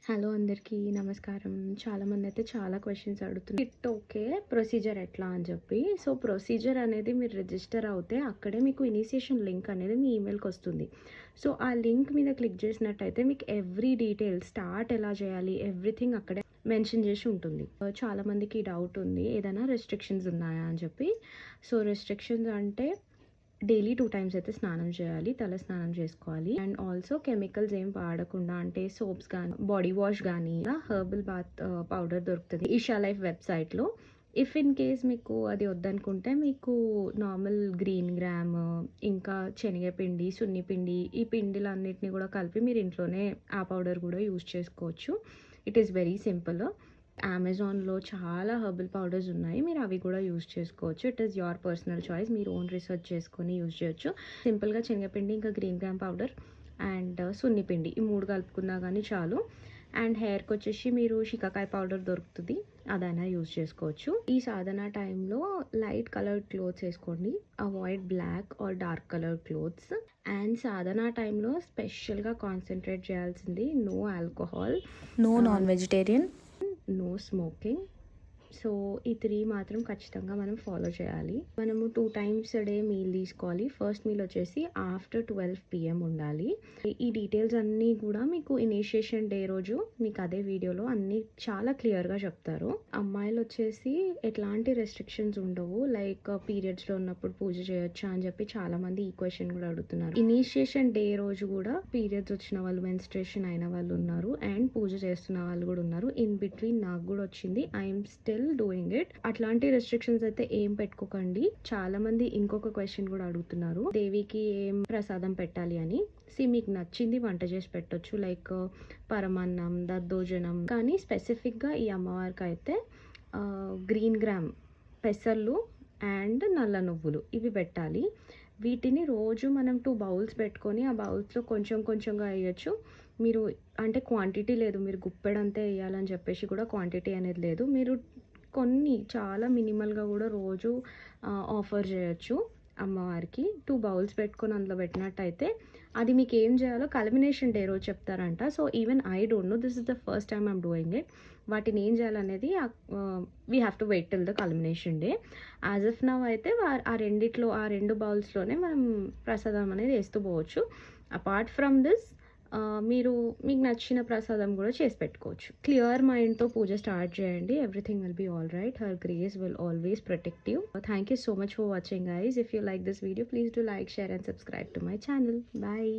Hello అందరికీ నమస్కారం. చాలామంది అయితే చాలా క్వశ్చన్స్ అడుగుతున్నారు. ఓకే, ప్రొసీజర్ ఎట్లా అని చెప్పి. సో ప్రొసీజర్ అనేది మీరు రిజిస్టర్ అవుతే అక్కడే మీకు ఇనిషియేషన్ లింక్ అనేది మీ ఈమెయిల్కి వస్తుంది. సో ఆ లింక్ మీద క్లిక్ చేసినట్టయితే మీకు ఎవ్రీ డీటెయిల్ స్టార్ట్ ఎలా చేయాలి ఎవ్రీథింగ్ అక్కడే మెన్షన్ చేసి ఉంటుంది. చాలామందికి డౌట్ ఉంది ఏదైనా రెస్ట్రిక్షన్స్ ఉన్నాయా అని చెప్పి. సో రెస్ట్రిక్షన్స్ అంటే డైలీ 2 టైమ్స్ అయితే స్నానం చేయాలి, తల స్నానం చేసుకోవాలి. అండ్ ఆల్సో కెమికల్స్ ఏం వాడకుండా, అంటే సోప్స్ కానీ బాడీ వాష్ కానీ హెర్బల్ బాత్ పౌడర్ దొరుకుతుంది ఈషా లైఫ్ వెబ్సైట్లో. ఇఫ్ ఇన్ కేస్ మీకు అది వద్దనుకుంటే మీకు నార్మల్ గ్రీన్ గ్రామ్, ఇంకా శనగపిండి, సున్నిపిండి, ఈ పిండిలన్నిటిని కూడా కలిపి మీరు ఇంట్లోనే ఆ పౌడర్ కూడా యూజ్ చేసుకోవచ్చు. It is very simple. అమెజాన్లో చాలా హెర్బల్ పౌడర్స్ ఉన్నాయి, మీరు అవి కూడా యూజ్ చేసుకోవచ్చు. It is your personal choice, మీరు ఓన్ రీసెర్చ్ చేసుకొని యూజ్ చేయొచ్చు. సింపుల్గా శనగపిండి, ఇంకా గ్రీన్ గ్రామ్ పౌడర్ అండ్ సున్నిపిండి, ఈ 3 కలుపుకున్నా కానీ చాలు. అండ్ హెయిర్కి వచ్చేసి మీరు షికాకాయ పౌడర్ దొరుకుతుంది, అదైనా యూజ్ చేసుకోవచ్చు. ఈ సాధన టైంలో లైట్ కలర్డ్ క్లోత్స్ వేసుకోండి, avoid black or dark colour clothes. And సాధన టైంలో స్పెషల్గా కాన్సన్ట్రేట్ చేయాల్సింది no alcohol, no non vegetarian, no smoking. So ఈ 3 మాత్రం ఖచ్చితంగా మనం ఫాలో చేయాలి. మనము 2 టైమ్స్ డే మీల్ తీసుకోవాలి. ఫస్ట్ మీల్ వచ్చేసి ఆఫ్టర్ 12 PM ఉండాలి. ఈ డీటెయిల్స్ అన్నీ కూడా మీకు ఇనిషియేషన్ డే రోజు మీకు అదే వీడియోలో అన్నీ చాలా క్లియర్గా చెప్తారు. అమ్మాయిలు వచ్చేసి ఎట్లాంటి రెస్ట్రిక్షన్స్ ఉండవు, లైక్ పీరియడ్స్లో ఉన్నప్పుడు పూజ చేయొచ్చా అని చెప్పి చాలామంది ఈ క్వశ్చన్ కూడా అడుగుతున్నారు. ఇనిషియేషన్ డే రోజు కూడా పీరియడ్స్ వచ్చిన వాళ్ళు, మెన్స్ట్రేషన్ అయిన వాళ్ళు ఉన్నారు, అండ్ పూజ చేస్తున్న వాళ్ళు కూడా ఉన్నారు. ఇన్ బిట్వీన్ నాకు కూడా వచ్చింది, ఐఎమ్ స్టిల్ డూయింగ్ ఇట్. అట్లాంటి రెస్ట్రిక్షన్స్ అయితే ఏం పెట్టుకోకండి. చాలా మంది ఇంకొక క్వశ్చన్ కూడా అడుగుతున్నారు, దేవికి ఏం ప్రసాదం పెట్టాలి అని. మీకు నచ్చింది వంట చేసి పెట్టొచ్చు, లైక్ పరమాన్నం, దద్దోజనం. కానీ స్పెసిఫిక్గా ఈ అమ్మవారికి అయితే గ్రీన్ గ్రామ్ పెసర్లు అండ్ నల్ల నువ్వులు ఇవి పెట్టాలి. వీటిని రోజు మనం 2 బౌల్స్ పెట్టుకొని ఆ బౌల్స్లో కొంచెం కొంచెంగా వేయచ్చు. మీరు అంటే క్వాంటిటీ లేదు, మీరు గుప్పెడంతే వేయాలని చెప్పేసి కూడా క్వాంటిటీ అనేది లేదు. మీరు కొన్ని చాలా మినిమల్గా కూడా రోజు ఆఫర్ చేయొచ్చు అమ్మవారికి. 2 బౌల్స్ పెట్టుకొని అందులో పెట్టినట్టయితే అది మీకు ఏం చేయాలో కల్మినేషన్ డే రోజు చెప్తారంట. So even I don't know, this is the first time I'm doing it. వాటిని ఏం చేయాలనేది we have to wait till the culmination day. As of now అయితే ఆ 2 బౌల్స్లోనే మనం ప్రసాదం అనేది వేస్తూ పోవచ్చు. అపార్ట్ ఫ్రమ్ దిస్ మీకు నచ్చిన ప్రసాదం కూడా చేసి పెట్టుకోవచ్చు. క్లియర్ మైండ్తో పూజ స్టార్ట్ చేయండి, everything will be all right. Her grace will always protect you. Thank you so much for watching guys. If you like this video, please do like, share and subscribe to my channel. Bye.